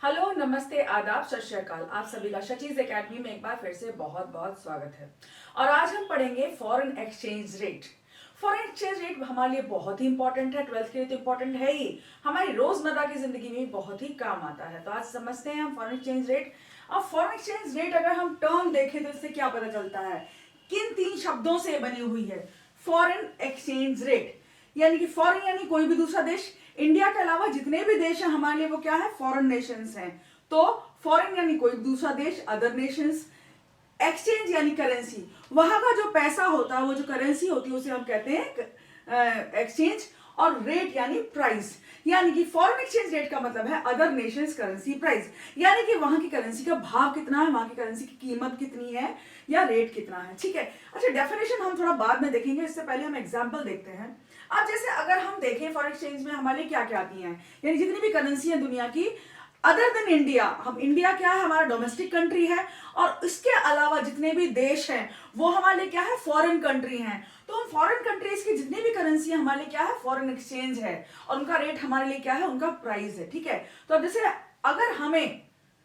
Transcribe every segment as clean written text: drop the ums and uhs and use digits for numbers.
Hello, नमस्ते, आदाब, सत श्री अकाल। आप सभी का शचीज एकेडमी में एक बार फिर से बहुत बहुत स्वागत है। और आज हम पढ़ेंगे foreign exchange rate. Foreign exchange rate हमारे लिए बहुत ही इंपॉर्टेंट है, 12th के लिए तो इंपॉर्टेंट है ही, हमारी रोजमर्रा की जिंदगी में बहुत ही काम आता है। तो आज समझते हैं हम फॉरेन एक्सचेंज रेट। अब फॉरेन एक्सचेंज रेट अगर हम टर्म देखें तो इससे क्या पता चलता है, किन तीन शब्दों से बनी हुई है फॉरेन एक्सचेंज रेट। यानी कि फॉरेन यानी कोई भी दूसरा देश, इंडिया के अलावा जितने भी देश हैं हमारे लिए वो क्या है, फॉरेन नेशंस हैं। तो फॉरेन यानी कोई दूसरा देश, अदर नेशंस। एक्सचेंज यानी करेंसी, वहां का जो पैसा होता है, वो जो करेंसी होती है उसे हम कहते हैं एक्सचेंज। और रेट यानी प्राइस, यानी कि फॉरेन एक्सचेंज रेट का मतलब है अदर नेशंस करेंसी प्राइस, यानी कि वहां की करेंसी का भाव कितना है, वहां की करेंसी की कीमत कितनी है या रेट कितना है। ठीक है, अच्छा डेफिनेशन हम थोड़ा बाद में देखेंगे, इससे पहले हम एग्जांपल देखते हैं। अब जैसे अगर हम देखें फॉरेन एक्सचेंज में हमारे लिए क्या क्या आती हैं, यानी जितनी भी करेंसी है दुनिया की अदर देन इंडिया, हम इंडिया क्या है, हमारा डोमेस्टिक कंट्री है, और इसके अलावा जितने भी देश हैं वो हमारे लिए क्या है, फॉरेन कंट्री हैं। तो उन फॉरेन कंट्रीज की जितनी भी करेंसी है हमारे लिए क्या है, फॉरेन एक्सचेंज है, और उनका रेट हमारे लिए क्या है, उनका प्राइस है। ठीक है, तो अब जैसे अगर हमें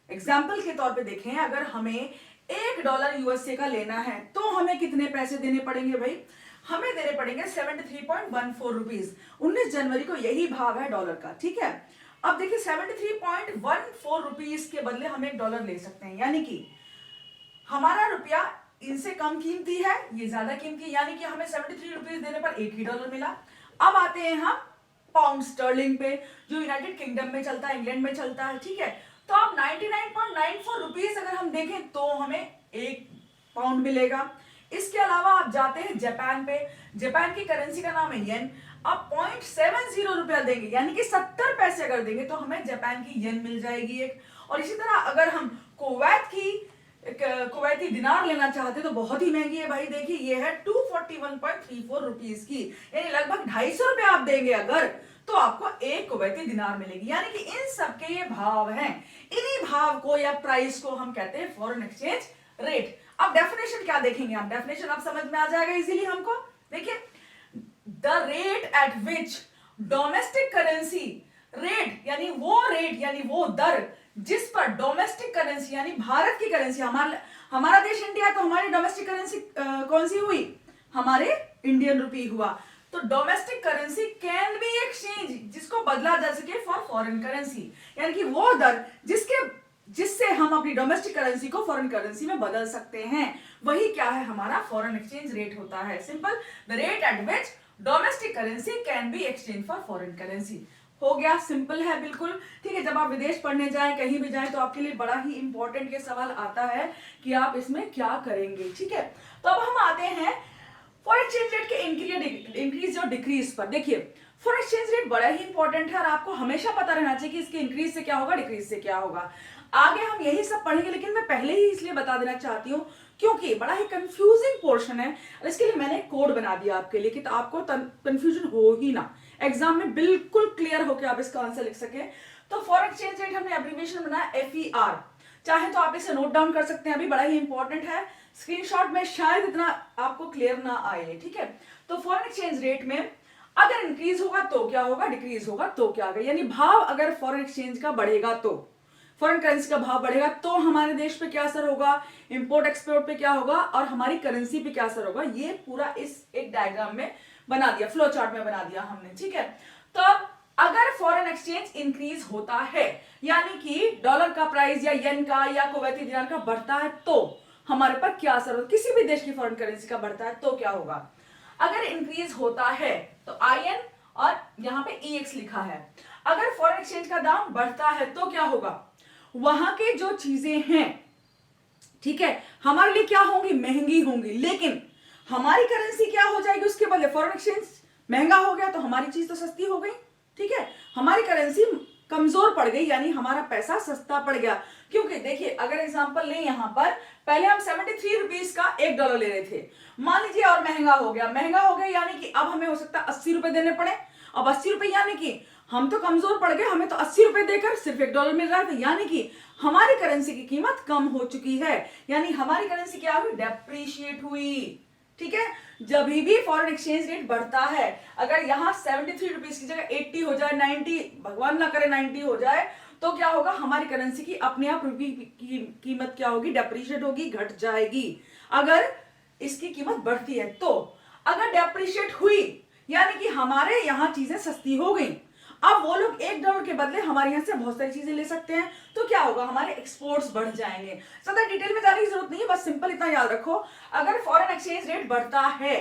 एग्जाम्पल के तौर पे देखें, अगर हमें $1 यूएसए का लेना है तो हमें कितने पैसे देने पड़ेंगे भाई, हमें देने पड़ेंगे 73.14 रुपीज। 19 जनवरी को यही भाव है डॉलर का। ठीक है, अब देखिए 73.14 रुपीज के बदले हम $1 ले सकते हैं, यानी कि हमारा रुपया इनसे कम कीमती है, ये ज्यादा कीमती, यानी कि हमें 73 रुपीज देने पर $1 मिला। अब आते हैं हम पाउंड स्टर्लिंग पे, जो यूनाइटेड किंगडम में चलता है, इंग्लैंड में चलता है। ठीक है, तो अब 99.94 रुपीज अगर हम देखें तो हमें 1 पाउंड मिलेगा। इसके अलावा आप जाते हैं जापान पे, जापान की करेंसी का नाम है येन। आप 0.70 रुपया देंगे, यानी कि 70 पैसे अगर देंगे तो हमें जापान की येन मिल जाएगी एक। और इसी तरह अगर हम कुवैती दिनार लेना चाहते तो बहुत ही महंगी है भाई, देखिए ये है 241.34 रुपीज की, यानी लगभग 250 रुपए आप देंगे अगर, तो आपको एक कुवैती दिनार मिलेगी। यानी कि इन सबके ये भाव हैं, इन्हीं भाव को या प्राइस को हम कहते हैं फॉरेन एक्सचेंज रेट। अब डेफिनेशन क्या देखेंगे हम, डेफिनेशन अब समझ में आ जाएगा इजीली हमको। देखिए, the rate at which domestic currency rate, यानी वो रेट यानी वो दर जिस पर डोमेस्टिक करेंसी यानी भारत की करेंसी, हमारा देश इंडिया, तो हमारी डोमेस्टिक करेंसी कौन सी हुई, हमारे इंडियन रुपी हुआ। तो domestic currency can be exchange, जिसको बदला जा सके फॉर फॉरेन करेंसी, यानी कि वो दर जिससे हम अपनी डोमेस्टिक करेंसी को फॉरेन करेंसी में बदल सकते हैं, वही क्या है, हमारा फॉरेन एक्सचेंज रेट होता है। Simple, the rate at which domestic currency can be exchange for foreign currency. हो गया, सिंपल है बिल्कुल। ठीक है, जब आप विदेश पढ़ने जाएं, कहीं भी जाएं, तो आपके लिए बड़ा ही इंपॉर्टेंट ये सवाल आता है कि आप इसमें क्या करेंगे। ठीक है, तो अब हम आते हैं फॉरेन एक्सचेंज रेट के इंक्रीज और डिक्रीज पर। देखिए, फॉरेन एक्सचेंज रेट बड़ा ही इंपॉर्टेंट है और आपको हमेशा पता रहना चाहिए कि इसके इंक्रीज से क्या होगा, डिक्रीज से क्या होगा। आगे हम यही सब पढ़ेंगे, लेकिन मैं पहले ही इसलिए बता देना चाहती हूँ क्योंकि बड़ा ही कंफ्यूजिंग पोर्शन है, और इसके लिए मैंने कोड बना दिया आपके लिए कि तो आपको कंफ्यूजन हो ही ना, एग्जाम में बिल्कुल क्लियर होकर आप इसका आंसर लिख सके। तो फॉरेन एक्सचेंज रेट हमने एब्रीविएशन बनाया FER, चाहे तो आप इसे नोट डाउन कर सकते हैं, अभी बड़ा ही इंपॉर्टेंट है, स्क्रीनशॉट में शायद इतना आपको क्लियर ना आए। ठीक है, तो फॉरेन एक्सचेंज रेट में अगर इंक्रीज होगा तो क्या होगा, डिक्रीज होगा तो क्या होगा, यानी भाव अगर फॉरेन एक्सचेंज का बढ़ेगा तो फॉरेन करेंसी का भाव बढ़ेगा तो हमारे देश पे क्या असर होगा, इंपोर्ट एक्सपोर्ट पे क्या होगा, और हमारी करेंसी पे क्या असर होगा, ये पूरा इस एक डायग्राम में बना दिया, फ्लो चार्ट में बना दिया हमने। ठीक है, तो अब अगर फॉरेन एक्सचेंज इंक्रीज होता है, यानी कि डॉलर का प्राइस या येन का या कुवैती दिनार का बढ़ता है, तो हमारे पर क्या असर होगा, किसी भी देश की फॉरेन करेंसी का बढ़ता है तो क्या होगा। अगर इंक्रीज होता है तो IN और यहाँ पे EX लिखा है, अगर फॉरेन एक्सचेंज का दाम बढ़ता है तो क्या होगा, वहां के जो चीजें हैं, ठीक है, हमारे लिए क्या होंगी, महंगी होंगी, लेकिन हमारी करेंसी क्या हो जाएगी उसके बदले, फॉरेन एक्सचेंज महंगा हो गया तो हमारी चीज तो सस्ती हो गई। ठीक है, हमारी करेंसी कमजोर पड़ गई, यानी हमारा पैसा सस्ता पड़ गया। क्योंकि देखिए, अगर एग्जांपल लें, यहां पर पहले हम 73 रुपीज का $1 ले रहे थे, मान लीजिए, और महंगा हो गया, यानी कि अब हमें हो सकता है 80 रुपए देने पड़े। अब 80 रुपए यानी कि हम तो कमजोर पड़ गए, हमें तो 80 रुपए देकर सिर्फ $1 मिल रहा है, यानी कि हमारी करेंसी की कीमत कम हो चुकी है, यानी हमारी करेंसी क्या हुई, डेप्रीशिएट हुई। ठीक है, जब भी फॉरेन एक्सचेंज रेट बढ़ता है, अगर यहाँ 73 रुपीज की जगह 80 हो जाए, 90, भगवान ना करे 90 हो जाए, तो क्या होगा, हमारी करेंसी की अपने आप रुपये की कीमत क्या होगी, डेप्रिशिएट होगी, घट जाएगी अगर इसकी कीमत बढ़ती है। तो अगर डेप्रिशिएट हुई यानी कि हमारे यहां चीजें सस्ती हो गई, अब वो लोग $1 के बदले हमारे यहां से बहुत सारी चीजें ले सकते हैं, तो क्या होगा, हमारे एक्सपोर्ट्स बढ़ जाएंगे। ज्यादा डिटेल में जाने की जरूरत नहीं है, बस सिंपल इतना याद रखो, अगर फॉरेन एक्सचेंज रेट बढ़ता है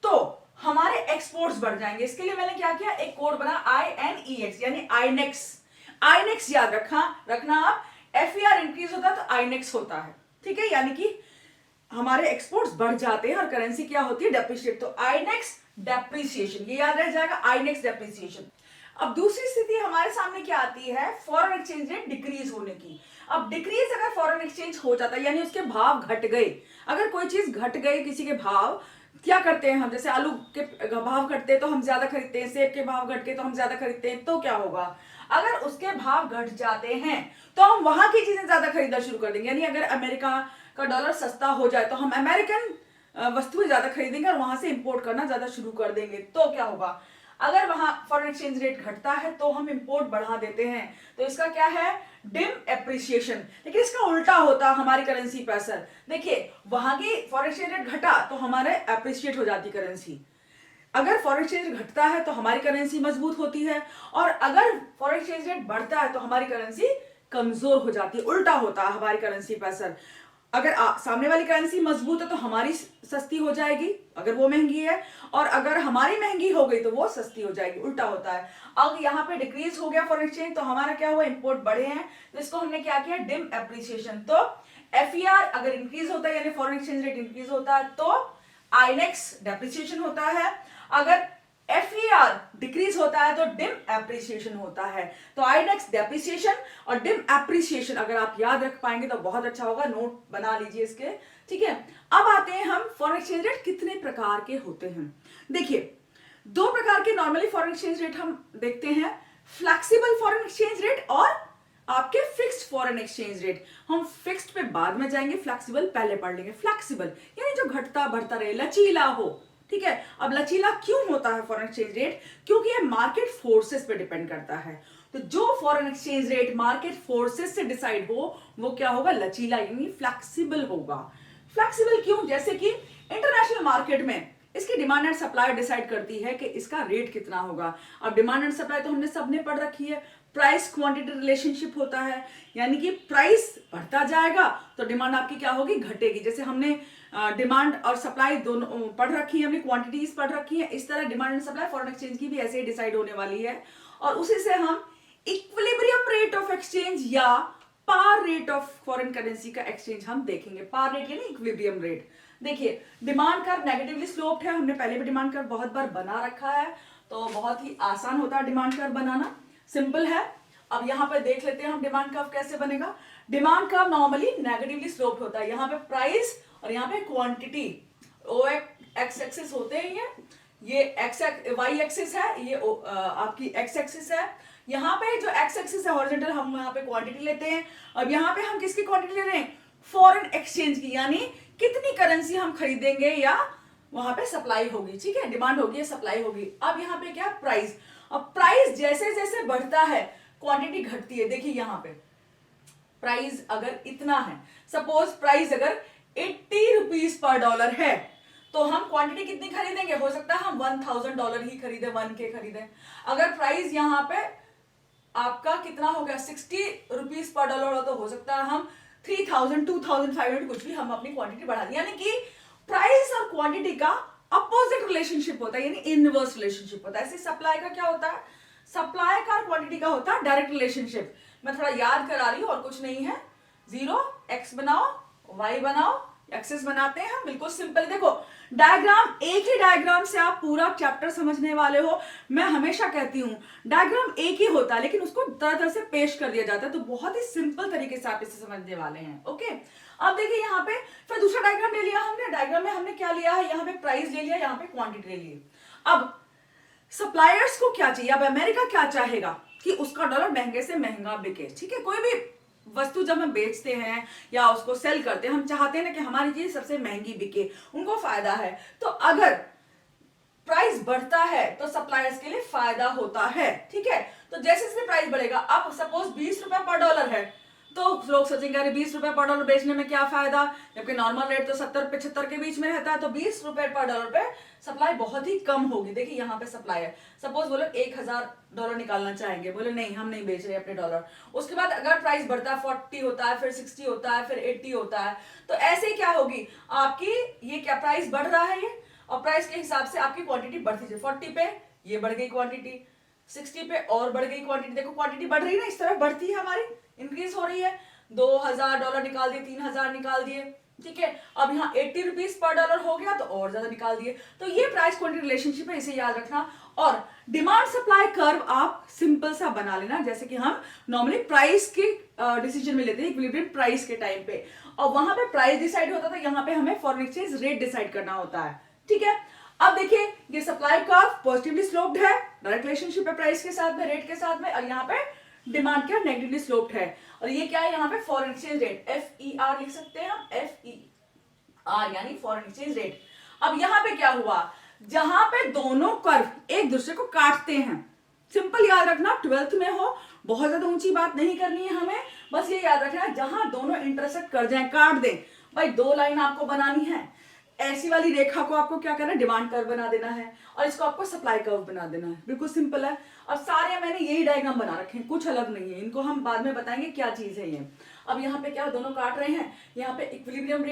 तो हमारे एक्सपोर्ट्स बढ़ जाएंगे। इसके लिए मैंने क्या किया, एक कोड बना INEX यानी आईनेक्स। आईनेक्स याद रखना आप, FER इंक्रीज होता है तो आईनेक्स होता है, ठीक है, यानी कि हमारे एक्सपोर्ट्स बढ़ जाते हैं और करेंसी क्या होती है, डेप्रिशिएट, तो आईनेक्स डेप्रिसिएशन, ये याद रह जाएगा, आईनेक्स डेप्रिसिएशन। अब दूसरी स्थिति हमारे सामने क्या आती है, फॉरेन एक्सचेंज रेट डिक्रीज होने की। अब डिक्रीज अगर फॉरेन एक्सचेंज हो जाता है यानी उसके भाव घट गए, अगर कोई चीज घट गई किसी के भाव, क्या करते हैं हम, जैसे आलू के भाव घटते तो हम ज्यादा खरीदते हैं, सेब के भाव घट के तो हम ज्यादा खरीदते हैं, तो क्या होगा, अगर उसके भाव घट जाते हैं तो हम वहां की चीजें ज्यादा खरीदना शुरू कर देंगे। यानी अगर अमेरिका का डॉलर सस्ता हो जाए तो हम अमेरिकन वस्तुएं ज्यादा खरीदेंगे और वहां से इंपोर्ट करना ज्यादा शुरू कर देंगे। तो क्या होगा, अगर वहां फॉरेन एक्सचेंज रेट घटता है तो हम इंपोर्ट बढ़ा देते हैं, तो इसका क्या है, डिम एप्रिसिएशन। लेकिन इसका उल्टा होता हमारी करेंसी पर असर, देखिए वहां की फॉरेन एक्सचेंज रेट घटा तो हमारे एप्रिशिएट हो जाती करेंसी, अगर फॉरेन एक्सचेंज घटता है तो हमारी करेंसी मजबूत होती है, और अगर फॉरेन एक्सचेंज रेट बढ़ता है तो हमारी करेंसी कमजोर हो जाती है, उल्टा होता है हमारी करेंसी पर असर। अगर सामने वाली करेंसी मजबूत है तो हमारी सस्ती हो जाएगी अगर वो महंगी है, और अगर हमारी महंगी हो गई तो वो सस्ती हो जाएगी, उल्टा होता है। अब यहाँ पे डिक्रीज हो गया फॉरेन एक्सचेंज तो हमारा क्या हुआ, इंपोर्ट बढ़े हैं, तो इसको हमने क्या किया, डिम एप्रिसिएशन। तो FER अगर इंक्रीज होता है यानी फॉरेन एक्सचेंज रेट इंक्रीज होता है तो आईनेक्स डेप्रिसिएशन होता है, अगर FER डिक्रीज होता है तो डिम एप्रिसिएशन होता है। तो आईनेक्स डेप्रिसिएशन और डिम एप्रिसिएशन अगर आप याद रख पाएंगे तो बहुत अच्छा होगा, नोट बना लीजिए इसके, ठीक है। अब आते हैं हम, फॉरेन एक्सचेंज रेट कितने प्रकार के होते हैं। देखिए 2 प्रकार के नॉर्मली फॉरेन एक्सचेंज रेट हम देखते हैं, फ्लेक्सिबल फॉरेन एक्सचेंज रेट और आपके फिक्स्ड फॉरेन एक्सचेंज रेट। हम फिक्स्ड पे बाद में जाएंगे, फ्लेक्सिबल पहले पढ़ लेंगे। फ्लेक्सिबल यानी जो घटता बढ़ता रहे, लचीला हो, ठीक है। अब लचीला क्यों होता है फॉरेन एक्सचेंज रेट, क्योंकि ये मार्केट फोर्सेस पे डिपेंड करता है। तो जो foreign exchange rate market forces से डिसाइड हो वो क्या होगा, लचीला यानी फ्लेक्सिबल होगा। फ्लेक्सिबल क्यों, जैसे कि इंटरनेशनल मार्केट में इसकी डिमांड एंड सप्लाई डिसाइड करती है कि इसका रेट कितना होगा। अब डिमांड एंड सप्लाई तो हमने सबने पढ़ रखी है, प्राइस क्वांटिटी रिलेशनशिप होता है, यानी कि प्राइस बढ़ता जाएगा तो डिमांड आपकी क्या होगी, घटेगी। जैसे हमने डिमांड और सप्लाई दोनों पढ़ रखी है, हमने क्वांटिटीज पढ़ रखी है, इस तरह demand and supply foreign exchange की भी ऐसे ही डिसाइड होने वाली है, और उसी से हम इक्विलिब्रियम रेट ऑफ एक्सचेंज या पार रेट ऑफ फॉरेन करेंसी का एक्सचेंज हम देखेंगे। पार रेट यानी इक्विलिब्रियम रेट। देखिए डिमांड कर्व नेगेटिवली स्लोप्ड है, हमने पहले भी डिमांड कर्व बहुत बार बना रखा है, तो बहुत ही आसान होता है डिमांड कर्व बनाना, सिंपल है। अब यहाँ पे देख लेते हैं हम डिमांड कर्व कैसे बनेगा। Demand curve normally negatively sloped होता है, यहाँ पे प्राइस और यहाँ पे क्वांटिटी, ओ एक्स एक्सिस होते हैं, ये एक्स वाई एक्सिस है, ये आपकी एक्स एक्सिस है। यहाँ पे जो एक्स एक्सिस है हॉरिजॉन्टल, हम यहाँ पे क्वांटिटी लेते हैं। अब यहाँ पे हम किसकी क्वांटिटी ले रहे हैं, फॉरेन एक्सचेंज की, यानी कितनी करेंसी हम खरीदेंगे या वहां पे सप्लाई होगी, ठीक है, डिमांड होगी सप्लाई होगी। अब यहाँ पे क्या, प्राइस। अब प्राइस जैसे जैसे बढ़ता है क्वांटिटी घटती है। देखिए यहाँ पे प्राइस अगर इतना है, सपोज प्राइस अगर 80 रुपीज पर डॉलर है, तो हम क्वांटिटी कितनी खरीदेंगे, हो सकता है हम $1000 ही खरीदे, 1K खरीदे। अगर प्राइस यहाँ पे आपका कितना हो गया, 60 रुपीज पर डॉलर हो, तो हो सकता है हम 3000, 2500 कुछ भी हम अपनी क्वांटिटी बढ़ा दें। यानी कि प्राइस और क्वांटिटी का अपोजिट रिलेशनशिप होता है, यानी इनवर्स रिलेशनशिप होता है। ऐसे सप्लाई का क्या होता है, सप्लाई का क्वांटिटी का होता है डायरेक्ट रिलेशनशिप। मैं थोड़ा याद करा रही हूं और कुछ नहीं है, 0 x बनाओ, y बनाओ, एक्सेस बनाते हैं हम, बिल्कुल सिंपल। देखो डायग्राम, एक ही डायग्राम से आप पूरा चैप्टर समझने वाले हो। मैं हमेशा कहती हूं डायग्राम एक ही होता है लेकिन उसको तरह तरह से पेश कर दिया जाता है, तो बहुत ही सिंपल तरीके से आप इसे समझने वाले हैं। ओके, अब देखिए यहाँ पे फिर दूसरा डायग्राम ले लिया हमने। डायग्राम में हमने क्या लिया है, यहाँ पे प्राइस ले लिया, यहाँ पे क्वांटिटी ले ली। अब सप्लायर्स को क्या चाहिए, अब अमेरिका क्या चाहेगा कि उसका डॉलर महंगे से महंगा बिके, ठीक है। कोई भी वस्तु जब हम बेचते हैं या उसको सेल करते हैं, हम चाहते हैं ना कि हमारी चीज सबसे महंगी बिके, उनको फायदा है। तो अगर प्राइस बढ़ता है तो सप्लायर्स के लिए फायदा होता है, ठीक है। तो जैसे जैसे प्राइस बढ़ेगा, अब सपोज 20 रुपए पर डॉलर है, तो लोग सोचेंगे अरे 20 रुपए पर डॉलर बेचने में क्या फायदा, जबकि नॉर्मल रेट तो 70-75 के बीच में रहता है। तो 20 रुपए पर डॉलर पे सप्लाई बहुत ही कम होगी। देखिए यहाँ पे सप्लाई है, सपोज बोलो $1000 निकालना चाहेंगे, बोले नहीं हम नहीं बेच रहे अपने डॉलर। उसके बाद अगर प्राइस बढ़ता है 40 होता है, फिर 60 होता है, फिर 80 होता है, तो ऐसे क्या होगी आपकी, ये क्या प्राइस बढ़ रहा है ये, और प्राइस के हिसाब से आपकी क्वांटिटी बढ़ती है। 40 पे ये बढ़ गई क्वांटिटी, 60 पे और बढ़ गई क्वांटिटी, देखो क्वांटिटी बढ़ रही है ना, इस तरह बढ़ती है हमारी, इंक्रीज हो रही है। $2000 निकाल दिए, 3000 निकाल दिए, ठीक है। अब यहाँ 80 रुपीज पर डॉलर हो गया तो और ज्यादा निकाल दिए। तो ये प्राइस क्वांटिटी रिलेशनशिप है, इसे याद रखना। और डिमांड सप्लाई कर्व आप सिंपल सा बना लेना, जैसे कि हम नॉर्मली प्राइस के डिसीजन में लेते हैं इक्विलिब्रियम प्राइस के टाइम पे, और वहां पे प्राइस डिसाइड होता था, यहाँ पे हमें फॉरेन एक्सचेंज रेट डिसाइड करना होता है, ठीक है। अब देखिए ये सप्लाई कर्व पॉजिटिवली स्लोप्ड है, डायरेक्ट रिलेशनशिप है प्राइस के साथ में, रेट के साथ में, और यहाँ पे डिमांड क्या नेगेटिवली स्लोप्ड है। और ये क्या है यहाँ पे फॉरेन एक्सचेंज रेट, FER लिख सकते हैं हम, FER यानी फॉरेन एक्सचेंज रेट। अब यहाँ पे क्या हुआ, जहां पे दोनों कर्व एक दूसरे को काटते हैं, सिंपल याद रखना, 12th में हो, बहुत ज्यादा ऊंची बात नहीं करनी है हमें, बस ये याद रखना जहां दोनों इंटरसेक्ट कर जाएं, काट दें। भाई दो लाइन आपको बनानी है, ऐसी वाली रेखा को आपको क्या करना है, डिमांड कर्व बना देना है, और इसको आपको सप्लाई कर्व बना देना है, बिल्कुल सिंपल है। अब सारे मैंने यही डायग्राम बना रखे हैं, कुछ अलग नहीं है, इनको हम बाद में बताएंगे क्या चीज है ये। अब यहाँ पे क्या दोनों काट रहे हैं, यहाँ पे इक्विलिब्रियम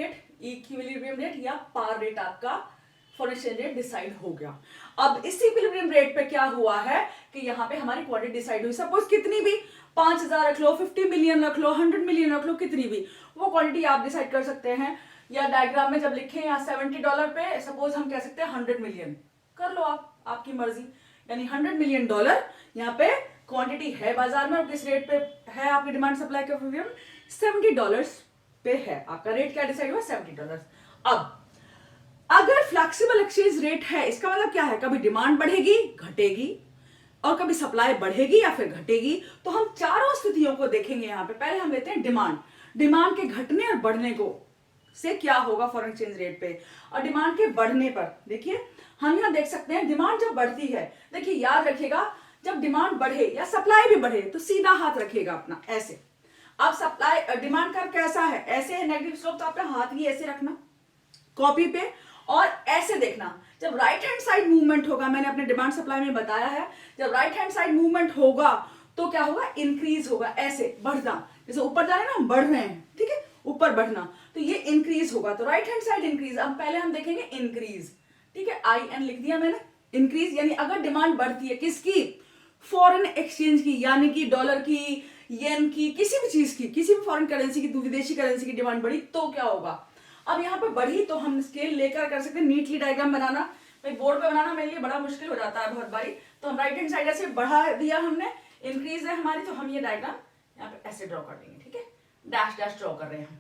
रेट या पार रेट आपका फॉरेन एक्सचेंज रेट डिसाइड हो गया। अब इस इक्विलिब्रियम रेट पे क्या हुआ है कि यहाँ पे हमारी क्वांटिटी डिसाइड हुई, सपोज कितनी भी 5000 रख लो, 50 मिलियन रख लो, 100 मिलियन रख लो, कितनी भी वो क्वांटिटी आप डिसाइड कर सकते हैं। या डायग्राम में जब लिखे यहाँ $70 पे, सपोज हम कह सकते हैं 100 मिलियन, कर लो आप, आपकी मर्जी, यानी $100 मिलियन यहाँ पे क्वांटिटी है बाजार में, और किस रेट पे है आपकी डिमांड सप्लाई का इक्विलिब्रियम, $70 पे है आपका रेट, क्या डिसाइड हुआ, $70। अब अगर फ्लेक्सिबल एक्सचेंज रेट है, इसका मतलब क्या है, कभी डिमांड बढ़ेगी घटेगी, और कभी सप्लाई बढ़ेगी या फिर घटेगी। तो हम चारों स्थितियों को देखेंगे यहाँ पे। पहले हम लेते हैं डिमांड के घटने और बढ़ने को से क्या होगा फॉरेन एक्सचेंज रेट पे। और डिमांड के बढ़ने पर देखिए हम यहाँ देख सकते हैं, डिमांड जब बढ़ती है, देखिए याद रखिएगा, जब डिमांड बढ़े या सप्लाई भी बढ़े तो सीधा हाथ रखिएगा अपना ऐसे। अब सप्लाई डिमांड का कैसा है, ऐसे है नेगेटिव स्लोप, तो आपका हाथ भी ऐसे रखना कॉपी पे, और ऐसे देखना जब राइट हैंड साइड मूवमेंट होगा, मैंने अपने डिमांड सप्लाई में बताया है, जब राइट हैंड साइड मूवमेंट होगा तो क्या होगा, इंक्रीज होगा, ऐसे बढ़ना, जैसे ऊपर जा रहे हैं ना, हम बढ़ रहे हैं, ठीक है, ऊपर बढ़ना, तो ये इंक्रीज होगा, तो राइट हैंड साइड इंक्रीज। अब पहले हम देखेंगे इंक्रीज, ठीक है, IN लिख दिया मैंने, इंक्रीज यानी अगर डिमांड बढ़ती है किसकी, फॉरेन एक्सचेंज की, यानी कि डॉलर की, येन की, किसी भी चीज की, किसी भी फॉरेन करेंसी की, विदेशी करेंसी की डिमांड बढ़ी तो क्या होगा। अब यहाँ पे बढ़ी तो हम स्केल लेकर कर सकते हैं, नीटली डायग्राम बनाना, भाई बोर्ड पे बनाना मेरे लिए बड़ा मुश्किल हो जाता है बहुत बारी, तो हम राइट हैंड साइड ऐसे बढ़ा दिया हमने, इंक्रीज है हमारी, तो हम ये डायग्राम यहाँ पे ऐसे ड्रॉ कर देंगे, ठीक है, डैश डैश ड्रॉ कर रहे हैं हम,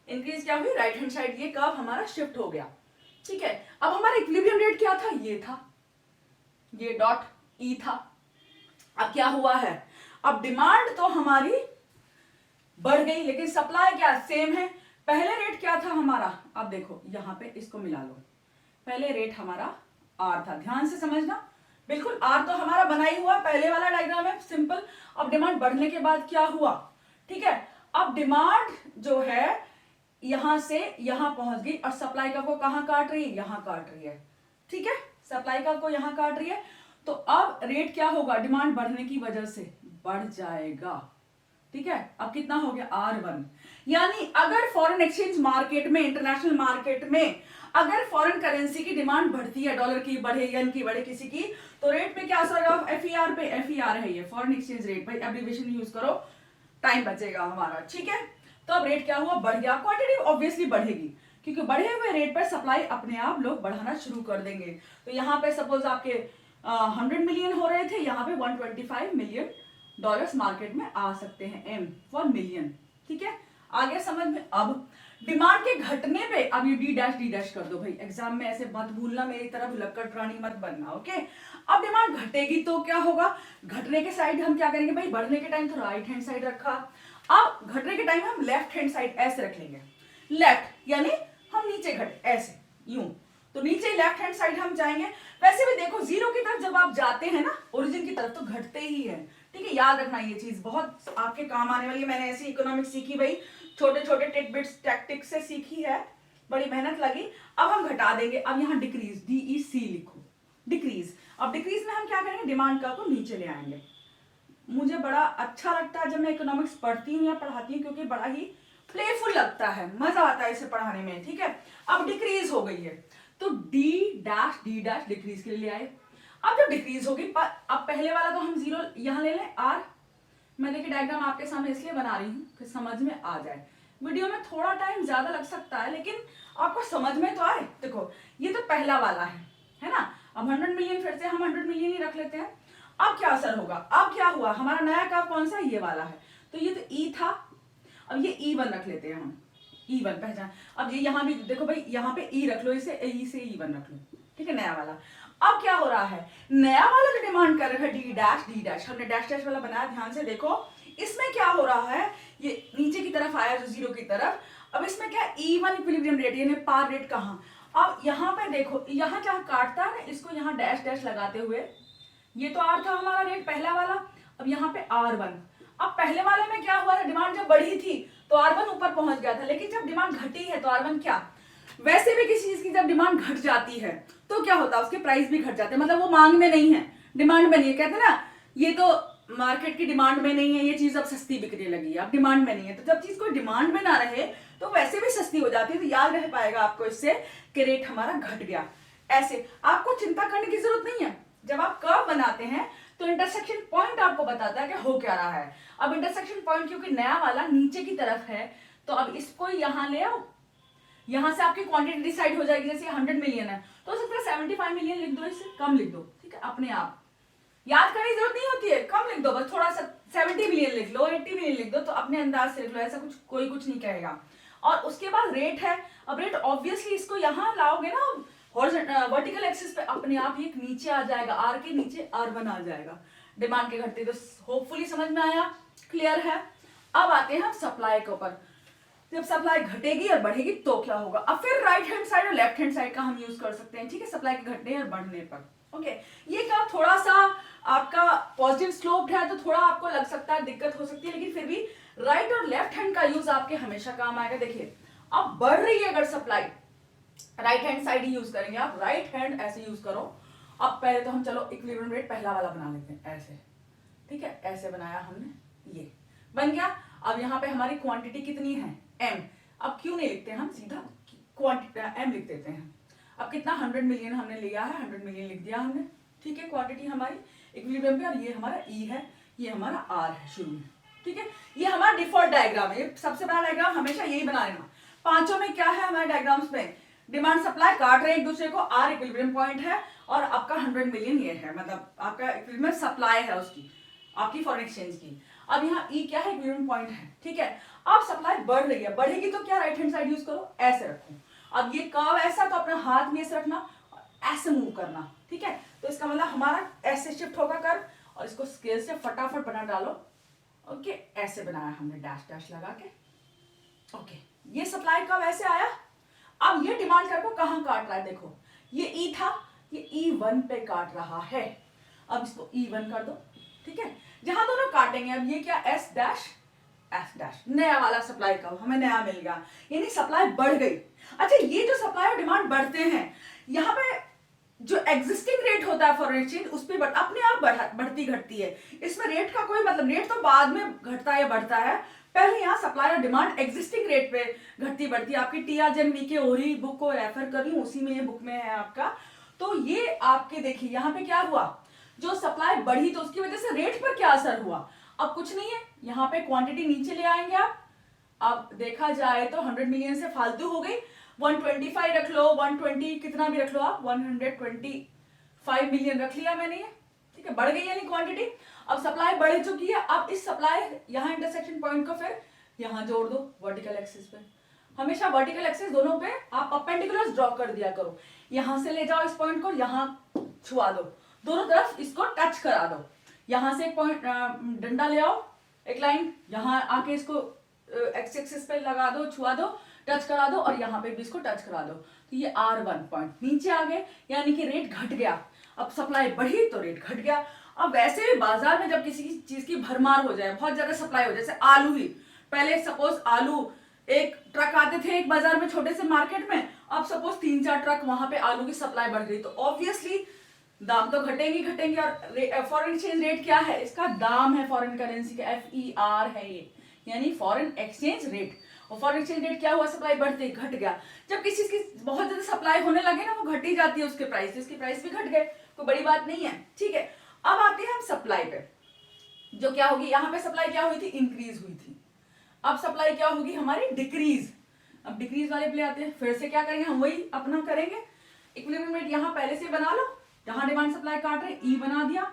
इंक्रीज क्या हुई, राइट हैंड साइड ये कर्व हमारा शिफ्ट हो गया, ठीक है। अब हमारा इक्विलिब्रियम रेट क्या था, ये था, ये डॉट E था। अब क्या हुआ है, अब डिमांड तो हमारी बढ़ गई, लेकिन सप्लाई क्या सेम है। पहले रेट क्या था हमारा, अब देखो यहाँ पे इसको मिला लो, पहले रेट हमारा R था, ध्यान से समझना, बिल्कुल R तो हमारा बना ही हुआ, पहले वाला डायग्राम है सिंपल। अब डिमांड बढ़ने के बाद क्या हुआ, ठीक है, अब डिमांड जो है यहां से यहां पहुंच गई, और सप्लाई का को कहां काट रही है, यहां काट रही है, ठीक है, सप्लाई का को यहां काट रही है, तो अब रेट क्या होगा, डिमांड बढ़ने की वजह से बढ़ जाएगा, ठीक है। अब कितना हो गया, R1, यानी अगर फॉरेन एक्सचेंज मार्केट में, इंटरनेशनल मार्केट में अगर फॉरेन करेंसी की डिमांड बढ़ती है, डॉलर की बढ़े, येन की बढ़े, किसी की, तो रेट पे क्या असर होगा, FER पे, FER है ये फॉरेन एक्सचेंज रेट, भाई एब्रिविएशन यूज करो, टाइम बचेगा हमारा, ठीक है। तो अब रेट क्या हुआ, बढ़ गया, क्वांटिटी ऑब्वियसली बढ़ेगी, क्योंकि बढ़े हुए रेट पर सप्लाई अपने आप लोग बढ़ाना शुरू कर देंगे। तो यहाँ पे सपोज आपके 100 मिलियन हो रहे थे, यहाँ पे 125 मिलियन डॉलर्स मार्केट में आ सकते हैं, M फॉर मिलियन, ठीक है, आगे समझ में। अब डिमांड के घटने पे, अब ये डी डैश कर दो भाई, एग्जाम में ऐसे मत भूलना, मेरी तरह भुलक्कड़ प्राणी मत बनना, ओके। अब डिमांड घटेगी तो क्या होगा, घटने के साइड हम क्या करेंगे भाई, बढ़ने के टाइम तो राइट हैंड साइड रखा, अब घटने के टाइम हम लेफ्ट हैंड साइड ऐसे रख लेंगे, लेफ्ट यानी हम नीचे घटे ऐसे यूं, तो नीचे लेफ्ट हैंड साइड हम जाएंगे। वैसे भी देखो जीरो की तरफ जब आप जाते हैं ना ओरिजिन की तरफ तो घटते ही है, ठीक है, याद रखना ये चीज बहुत आपके काम आने वाली है। मैंने ऐसी इकोनॉमिक्स सीखी भाई, छोटे छोटे टिडबिट्स टैक्टिक्स से सीखी है, बड़ी मेहनत लगी। अब हम घटा देंगे, अब यहाँ डिक्रीज DEC लिखो, डिक्रीज। अब डिक्रीज में हम क्या करेंगे, डिमांड कर्व को नीचे ले आएंगे। मुझे बड़ा अच्छा लगता है जब मैं इकोनॉमिक्स पढ़ती हूँ या पढ़ाती हूँ, क्योंकि बड़ा ही प्लेफुल लगता है, मजा आता है इसे पढ़ाने में, ठीक है। अब डिक्रीज हो गई है तो D डैश डिक्रीज के लिए ले आए। अब जब डिक्रीज होगी, अब पहले वाला तो हम जीरो यहाँ ले लें R। मैं देखिए डायग्राम आपके सामने इसलिए बना रही हूँ कि समझ में आ जाए। वीडियो में थोड़ा टाइम ज्यादा लग सकता है लेकिन आपको समझ में तो आए। देखो ये तो पहला वाला है ना। अब 100 मिलियन, फिर से हम 100 मिलियन ही रख लेते हैं। अब क्या असर होगा, अब क्या हुआ, हमारा नया कर्व कौन सा, ये वाला है, तो ये तो E था, अब ये E1 रख लेते हैं हम, E1 पहचान। अब ये यहाँ भी देखो भाई, यहाँ पे E रख लो, इसे E से E1 रख लो, ठीक है, नया वाला। अब क्या हो रहा है, नया वाला जो डिमांड कर रहा है D डैश, हमने डैश डैश वाला बनाया, ध्यान से देखो। इसमें क्या हो रहा है, ये नीचे की तरफ आया जो जीरो की तरफ। अब इसमें क्या, E1 इक्विलिब्रियम रेट, यानी पार रेट कहाँ। अब यहाँ पे देखो, यहाँ जहाँ काटता है ना, इसको यहाँ डैश डैश लगाते हुए, ये तो R था हमारा रेट पहला वाला, अब यहाँ पे R1। अब पहले वाले में क्या हुआ था, डिमांड जब बढ़ी थी तो R1 ऊपर पहुंच गया था, लेकिन जब डिमांड घटी है तो R1 क्या, वैसे भी किसी चीज की जब डिमांड घट जाती है तो क्या होता है, उसके प्राइस भी घट जाते हैं, मतलब वो मांग में नहीं है, डिमांड में नहीं है। कहते हैं ना, ये तो मार्केट की डिमांड में नहीं है, ये चीज अब सस्ती बिकने लगी है, अब डिमांड में नहीं है। तो जब चीज कोई डिमांड में ना रहे तो वैसे भी सस्ती हो जाती है। तो याद रह पाएगा आपको इससे कि रेट हमारा घट गया। ऐसे आपको चिंता करने की जरूरत नहीं है। जब आप कर्व बनाते हैं तो इंटरसेक्शन पॉइंट आपको बताता है कि हो क्या रहा है। अब इंटरसेक्शन पॉइंट क्योंकि नया वाला नीचे की तरफ है, तो अब इसको यहां ले आओ, यहां से आपकी क्वांटिटी डिसाइड हो जाएगी। जैसे 100 मिलियन है तो हो सकता है 75 मिलियन लिख दो, इससे कम लिख दो, ठीक है, अपने आप याद करने की जरूरत नहीं होती है, कम लिख दो, बस थोड़ा सा 70 मिलियन लिख लो, 80 मिलियन लिख दो, तो अपने अंदाज से लिख लो, ऐसा कोई कुछ नहीं कहेगा। और उसके बाद रेट है, अब रेट ऑब्वियसली इसको यहाँ लाओगे ना वर्टिकल एक्सिस पे, अपने आप ये नीचे आ जाएगा, R के नीचे R1 आ जाएगा डिमांड के घटते। तो होपफुली समझ में आया, क्लियर है। अब आते हैं हम सप्लाई के ऊपर। जब सप्लाई घटेगी और बढ़ेगी तो क्या होगा, अब फिर राइट हैंड साइड और लेफ्ट हैंड साइड का हम यूज कर सकते हैं, ठीक है, सप्लाई के घटने और बढ़ने पर। ओके, ये क्या थोड़ा सा आपका पॉजिटिव स्लोप है तो थोड़ा आपको लग सकता है, दिक्कत हो सकती है, लेकिन फिर भी राइट और लेफ्ट हैंड का यूज आपके हमेशा काम आएगा। देखिए अब बढ़ रही है अगर सप्लाई, राइट हैंड साइड ही यूज करेंगे आप, राइट हैंड ऐसे यूज करो। अब पहले तो हम चलो इक्विलिब्रियम रेट पहला वाला बना लेते हैं, ऐसे, ठीक है, ऐसे बनाया हमने, ये बन गया। अब यहाँ पे हमारी क्वांटिटी कितनी है, M। अब क्यों नहीं लिखते हम, सीधा क्वांटिटी M लिख देते हैं। अब कितना 100 मिलियन हमने लिया है, 100 मिलियन लिख दिया हमने, ठीक है, क्वांटिटी हमारी इक्विलिब्रियम पे, और ये हमारा E है, ये हमारा R है शुरू में, ठीक है। ये हमारा डिफॉल्ट डायग्राम है, ये सबसे बड़ा डायग्राम हमेशा यही बना लेना। पांचों में क्या है हमारे डायग्राम्स में, डिमांड सप्लाई काट रहे हैं एक दूसरे को, R इक्विलिब्रियम पॉइंट है और आपका 100 मिलियन ये है, मतलब आपका इक्विलिब्रियम सप्लाई है उसकी, आपकी फॉरेन एक्सचेंज की। अब यहाँ E क्या है, इक्विलिब्रियम पॉइंट है, ठीक है। अब सप्लाई बढ़ रही है, बढ़ेगी तो क्या, राइट हैंड साइड यूज करो, ऐसे रखो। अब ये कर्व ऐसा, तो अपना हाथ में ऐसे रखना, ऐसे मूव करना, ठीक है। तो इसका मतलब हमारा ऐसे शिफ्ट होगा कर्व, और इसको स्केल से फटाफट बना डालो। ओके, ऐसे बनाया हमने डैश डैश लगा के। ओके, ये सप्लाई कर्व ऐसे आया। अब ये डिमांड कर्व को कहां काट रहा है, देखो ये E था, ये E1 पे काट रहा है। अब इसको E1 कर दो, ठीक है, जहां दोनों काटेंगे। अब ये क्या, S डैश, नया वाला सप्लाई कर्व हमें नया मिल गया, यानी सप्लाई बढ़ गई। अच्छा, ये जो सप्लाई और डिमांड बढ़ते हैं, यहाँ पे जो एग्जिस्टिंग रेट होता है फॉरेन एक्सचेंज, उस पर अपने आप बढ़ती घटती है। इसमें रेट का कोई मतलब, रेट तो बाद में घटता है या बढ़ता है, पहले यहाँ सप्लाई और डिमांड एग्जिस्टिंग रेट पे घटती बढ़ती है। आपकी टी आर जन वी के ओरी बुक को रेफर कर रही हूँ, उसी में ये बुक में है आपका। तो ये आपके देखिए यहाँ पे क्या हुआ, जो सप्लाई बढ़ी तो उसकी वजह से रेट पर क्या असर हुआ। अब कुछ नहीं है, यहाँ पे क्वांटिटी नीचे ले आएंगे आप। अब देखा जाए तो 100 मिलियन से फालतू हो गई, 125 रख लो, 120 कितना भी रख लो आप, 125 मिलियन रख लिया मैंने ये, ठीक है, बढ़ गई यानी क्वांटिटी। अब सप्लाई बढ़ चुकी है, अब इस सप्लाई यहाँ इंटरसेक्शन पॉइंट को फिर यहाँ जोड़ दो वर्टिकल एक्सिस पे। हमेशा वर्टिकल एक्सिस दोनों पे आप परपेंडिकुलर ड्रॉ कर दिया करो, यहां से ले जाओ इस पॉइंट को, यहाँ छुआ दो, दोनों तरफ इसको टच करा दो। यहां से एक पॉइंट डंडा ले आओ, एक लाइन, यहाँ आके इसको एक्स एक्सिस पे लगा दो, छुआ दो, टच करा दो और यहाँ पे भी इसको टच करा दो, तो ये R1 पॉइंट नीचे आ गए, यानी कि रेट घट गया। अब सप्लाई बढ़ी तो रेट घट गया। अब वैसे भी बाजार में जब किसी चीज की भरमार हो जाए, बहुत ज्यादा सप्लाई हो जाए, जैसे आलू ही, पहले सपोज आलू एक ट्रक आते थे एक बाजार में छोटे से मार्केट में, अब सपोज 3-4 ट्रक वहां पे आलू की सप्लाई बढ़ गई, तो ऑब्वियसली दाम तो घटेंगे घटेंगे। और फॉरेन एक्सचेंज रेट क्या है, इसका दाम है फॉरेन करेंसी का, FER है ये, यानी फॉरेन एक्सचेंज रेट। और फॉरेन एक्सचेंज रेट क्या हुआ, सप्लाई बढ़ते घट गया। जब किसी चीज की बहुत ज्यादा सप्लाई होने लगे ना, वो घट ही जाती है उसके प्राइस, इसकी प्राइस भी घट गए, कोई बड़ी बात नहीं है, ठीक है। अब आते हैं हम सप्लाई पे, जो क्या होगी, यहाँ पे सप्लाई क्या हुई थी, इंक्रीज हुई थी। अब सप्लाई क्या होगी हमारी, डिक्रीज। अब डिक्रीज वाले पे आते हैं, फिर से क्या करेंगे हम, वही अपना करेंगे, इक्विलिब्रियम रेट यहाँ पहले से बना लो, जहां डिमांड सप्लाई काट रहे ई बना दिया।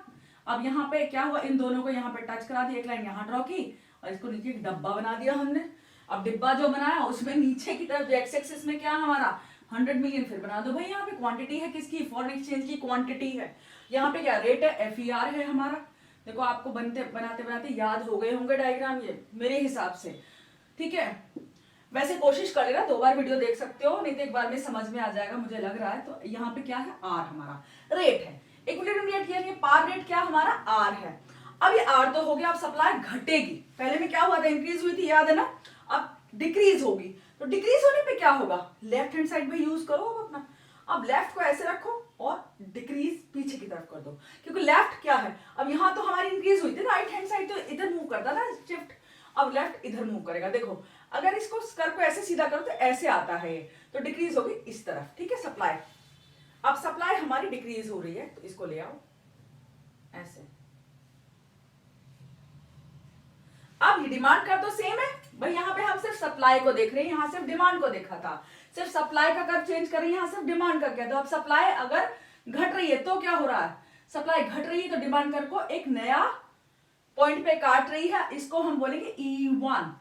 अब यहाँ पे क्या हुआ, इन दोनों को यहाँ पे टच करा दिया, एक लाइन यहाँ ड्रॉ की और इसको नीचे एक डब्बा बना दिया हमने। अब डिब्बा जो बनाया उसमें नीचे की तरफ एक्स एक्सिस में क्या हमारा 100 मिलियन, फिर बना दो भाई, यहाँ पे क्वांटिटी है किसकी, फॉरेन एक्सचेंज की क्वांटिटी है। यहाँ पे क्या रेट है, FER है हमारा। देखो आपको बनाते बनाते याद हो गए होंगे डायग्राम ये मेरे हिसाब से, ठीक है। वैसे कोशिश कर लेना, 2 बार वीडियो देख सकते हो, नहीं तो एक बार में समझ में आ जाएगा मुझे लग रहा है। तो यहाँ पे क्या है, R हमारा रेट है, इक्विलिब्रियम रेट यानी पार रेट क्या हमारा R है। अब ये R तो हो गया, अब सप्लाई घटेगी, पहले में क्या हुआ था, इंक्रीज हुई थी, याद है ना, अब डिक्रीज होगी। तो डिक्रीज होने पे क्या होगा, लेफ्ट हैंड साइड में यूज करो अब अपना। अब लेफ्ट को ऐसे रखो और डिक्रीज पीछे की तरफ कर दो, क्योंकि लेफ्ट क्या है, अब यहाँ तो हमारी इंक्रीज हुई थी, राइट हैंड साइड तो इधर मूव करता ना शिफ्ट, अब लेफ्ट इधर मूव करेगा। देखो अगर इसको कर्व को ऐसे सीधा करो तो ऐसे आता है, तो डिक्रीज होगी इस तरफ, ठीक है। सप्लाई, अब सप्लाई हमारी डिक्रीज हो रही है, तो इसको ले आओ ऐसे। अब ये डिमांड का तो सेम है भाई, यहाँ पे हम सिर्फ सप्लाई को देख रहे हैं, यहाँ सिर्फ डिमांड को देखा था, सिर्फ सप्लाई का कर्व चेंज कर रहे हैं, यहाँ सिर्फ डिमांड का क्या। तो अब सप्लाई अगर घट रही है तो क्या हो रहा है, सप्लाई घट रही है तो डिमांड कर्व को एक नया पॉइंट पे काट रही है, इसको हम बोलेंगे E1,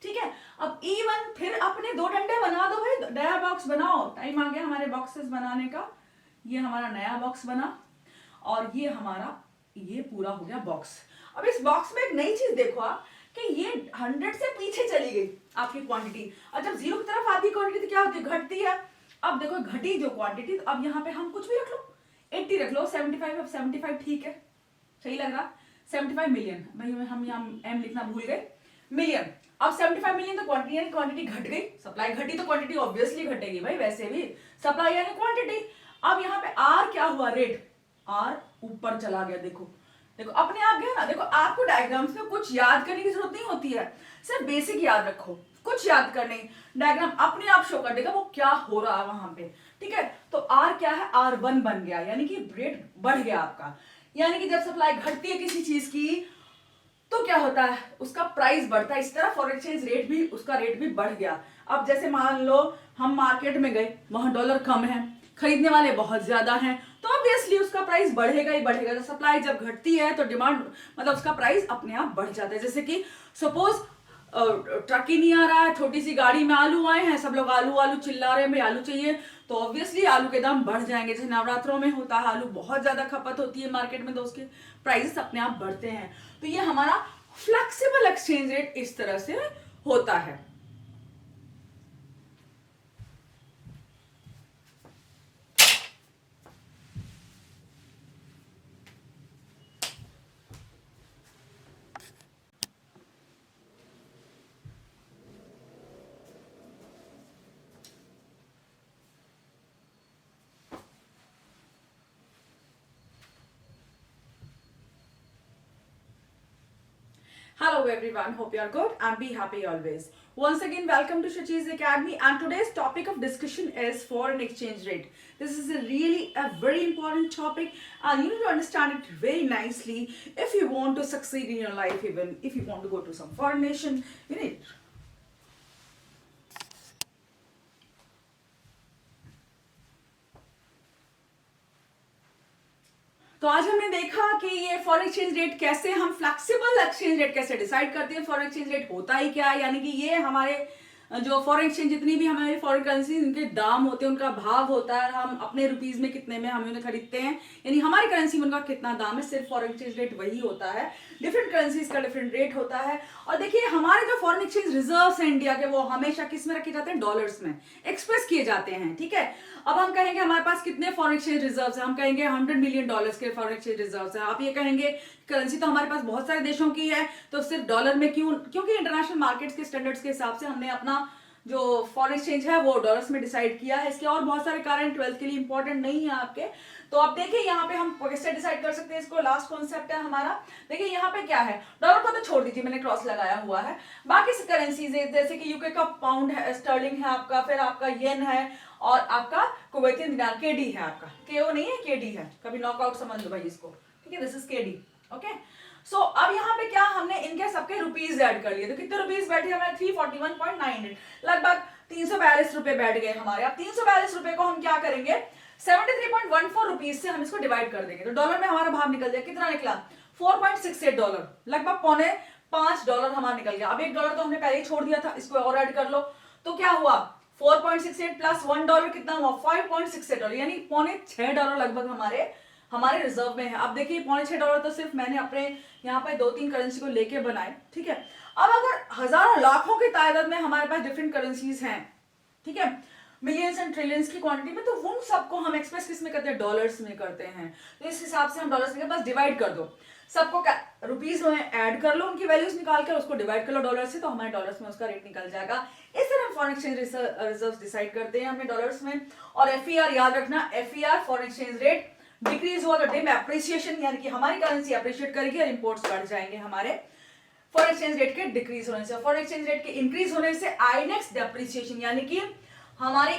ठीक है। अब E1 फिर अपने 2 डंडे बना दो भाई, नया बॉक्स बनाओ, टाइम आ गया हमारे बॉक्सेस बनाने का। ये हमारा नया बॉक्स बना और ये हमारा ये पूरा हो गया बॉक्स। अब इस बॉक्स में एक नई चीज देखो आप कि ये 100 से पीछे चली गई आपकी क्वांटिटी, और जब 0 की तरफ आती क्वांटिटी तो क्या होती है, घटती है। अब देखो घटी जो क्वांटिटी, तो अब यहाँ पे हम कुछ भी रख लो, 80 रख लो, 75, अब 75 ठीक है, सही लग रहा, 75 मिलियन, भाई हम यहाँ M लिखना भूल गए, मिलियन। अब 75 मिलियन तो क्वांटिटी घट गई, सप्लाई घटी तो क्वांटिटी ऑब्वियसली घटेगी भाई, वैसे भी सप्लाई यानी क्वांटिटी। अब यहाँ पे R क्या हुआ, रेट, R ऊपर चला गया, देखो देखो अपने आप गया ना। देखो आपको डायग्राम्स में कुछ याद करने की जरूरत नहीं होती है, सिर्फ बेसिक याद रखो, कुछ याद करने, डायग्राम अपने आप शो कर देगा वो क्या हो रहा है वहां पे, ठीक है। तो R क्या है, R1 बन गया, यानी कि रेट बढ़ गया आपका। यानी कि जब सप्लाई घटती है किसी चीज की तो क्या होता है, उसका प्राइस बढ़ता है, इस तरह फॉरेन एक्सचेंज रेट भी, उसका रेट भी बढ़ गया। अब जैसे मान लो हम मार्केट में गए, वहां डॉलर कम है, खरीदने वाले बहुत ज्यादा हैं, तो ऑब्वियसली उसका प्राइस बढ़ेगा ही बढ़ेगा। तो सप्लाई जब घटती है तो डिमांड मतलब उसका प्राइस अपने आप बढ़ जाता है। जैसे कि सपोज ट्रक ही नहीं आ रहा है, छोटी सी गाड़ी में आलू आए हैं, सब लोग आलू आलू चिल्ला रहे हैं, भाई आलू चाहिए, तो ऑब्वियसली आलू के दाम बढ़ जाएंगे। जैसे नवरात्रों में होता है, आलू बहुत ज्यादा खपत होती है मार्केट में, तो उसके प्राइसेस अपने आप बढ़ते हैं। तो ये हमारा फ्लेक्सिबल एक्सचेंज रेट इस तरह से होता है। Hello everyone, hope you are good and be happy always. Once again, welcome to Shachi's Academy, and today's topic of discussion is foreign exchange rate. This is a very important topic, and you need to understand it very nicely if you want to succeed in your life, even if you want to go to some foreign nation, you need. तो आज हमने देखा कि ये foreign exchange rate कैसे, हम flexible exchange rate कैसे decide करते हैं। फॉरेन एक्सचेंज रेट होता ही क्या है, यानी कि ये हमारे जो फॉरेन एक्सचेंज, जितनी भी हमारी फॉरेन करेंसी, उनके दाम होते हैं, उनका भाव होता है, हम अपने रुपीज में कितने में हम उन्हें खरीदते हैं, यानी हमारी करेंसी में उनका कितना दाम है, सिर्फ फॉरेन एक्सचेंज रेट वही होता है डिफरेंट करेंसीज का डिफरेंट रेट होता है। और देखिए हमारे जो फॉरेन एक्सचेंज रिजर्व्स हैं इंडिया के, वो हमेशा किस में रखे जाते हैं, डॉलर्स में एक्सप्रेस किए जाते हैं, ठीक है। अब हम कहेंगे हमारे पास कितने फॉरेन एक्सचेंज रिजर्व्स हैं, हम कहेंगे 100 मिलियन डॉलर्स के फॉरेन एक्सचेंज रिजर्व्स हैं। आप ये कहेंगे करेंसी तो हमारे पास बहुत सारे देशों की है, तो सिर्फ डॉलर में क्यों, क्योंकि इंटरनेशनल मार्केट्स के स्टैंडर्ड्स के हिसाब से हमने अपना जो फॉरेन एक्सचेंज है वो डॉलर्स में डिसाइड किया है। इसके और बहुत सारे कारण 12th के लिए इंपॉर्टेंट नहीं है आपके। तो आप देखिए यहाँ पे हम कैसे डिसाइड कर सकते हैं इसको, लास्ट कॉन्सेप्ट है हमारा। देखिए यहाँ पे क्या है, डॉलर को तो छोड़ दीजिए, मैंने क्रॉस लगाया हुआ है। बाकी करेंसीज जैसे कि यूके का पाउंड है, स्टर्लिंग है आपका, फिर आपका येन है, और आपका कुवैती दिनार, केडी है आपका, केओ नहीं है केडी है, कभी नॉकआउट समझ लो भाई इसको, ठीक है, दिस इज केडी, ओके। सो अब यहाँ पे क्या, हमने इनके सबके रुपीज ऐड कर लिए, तो कितने रुपीज बैठे हमारे 341.98, लगभग 342 रुपए बैठ गए हमारे। अब 342 रुपए को हम क्या करेंगे, 73.14 रुपीज से हम इसको डिवाइड कर देंगे, तो डॉलर में हमारा भाव निकल जाए, कितना निकला, 4.68 डॉलर, लगभग $4.5 हमारा निकल गया। अब $1 तो हमने पहले ही छोड़ दिया था, इसको और ऐड कर लो, तो क्या हुआ, 4.68 प्लस $1 कितना हुआ, 5.68 डॉलर, यानी $6.25 लगभग हमारे रिजर्व में है। अब देखिए $6.25 तो सिर्फ मैंने अपने यहाँ पे 2-3 करेंसी को लेके बनाए, ठीक है। अब अगर हजारों लाखों की तादाद में हमारे पास डिफरेंट करेंसीज हैं, ठीक है, मिलियंस एंड ट्रिलियंस की क्वांटिटी में, तो उन सबको हम एक्सप्रेस किस में करते हैं, डॉलर्स में करते हैं। तो इस हिसाब से हम डॉलर्स में बस डिवाइड कर दो, सबको रुपीज में ऐड कर लो, उनकी वैल्यूज निकाल कर उसको डिवाइड कर लो डॉलर से, तो हमारे डॉलर्स में उसका रेट निकल जाएगा। इस तरह हम फॉरेन एक्सचेंज रिजर्व डिसाइड करते हैं हमें डॉलर्स में। और एफईआर याद रखना, FER foreign exchange rate decrease हुआ तो डिम एप्रिसिएशन, यानी कि हमारी करेंसी अप्रिशिएट करेगी और इंपोर्ट्स बढ़ जाएंगे हमारे फॉरेन एक्सचेंज रेट के डिक्रीज होने से। फॉरेन एक्सचेंज रेट के इंक्रीज होने से आईनेक्स डेप्रिसिएशन, यानी कि हमारी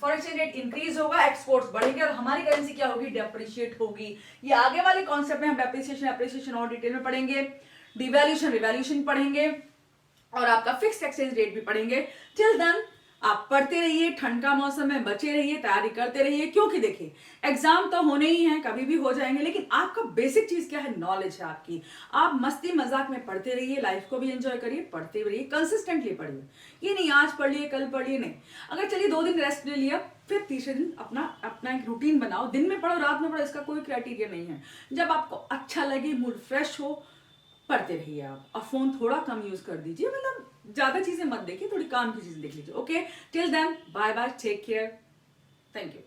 फॉरेन एक्सचेंज रेट इंक्रीज होगा, एक्सपोर्ट्स बढ़ेंगे और हमारी करेंसी क्या होगी, डेप्रिशिएट होगी। ये आगे वाले कॉन्सेप्ट में हम डेप्रिसिएशन एप्रिसिएशन और डिटेल में पढ़ेंगे, डिवैल्यूएशन रिवैल्यूएशन पढ़ेंगे और आपका फिक्स्ड एक्सचेंज रेट भी पढ़ेंगे। टिल देन आप पढ़ते रहिए, ठंड का मौसम है, बचे रहिए, तैयारी करते रहिए, क्योंकि देखिए एग्जाम तो होने ही हैं, कभी भी हो जाएंगे, लेकिन आपका बेसिक चीज क्या है, नॉलेज है आपकी। आप मस्ती मजाक में पढ़ते रहिए, लाइफ को भी एंजॉय करिए, पढ़ते रहिए, कंसिस्टेंटली पढ़िए, ये नहीं आज पढ़ लिए कल पढ़ लिए, नहीं। अगर चलिए 2 दिन रेस्ट ले लिया, फिर तीसरे दिन अपना एक रूटीन बनाओ, दिन में पढ़ो रात में पढ़ो, इसका कोई क्राइटेरिया नहीं है। जब आपको अच्छा लगे, मूड फ्रेश हो, पढ़ते रहिए आप। और फोन थोड़ा कम यूज कर दीजिए, मतलब ज्यादा चीजें मत देखिए, थोड़ी काम की चीजें देख लीजिए, okay. Till then bye bye, take care, thank you.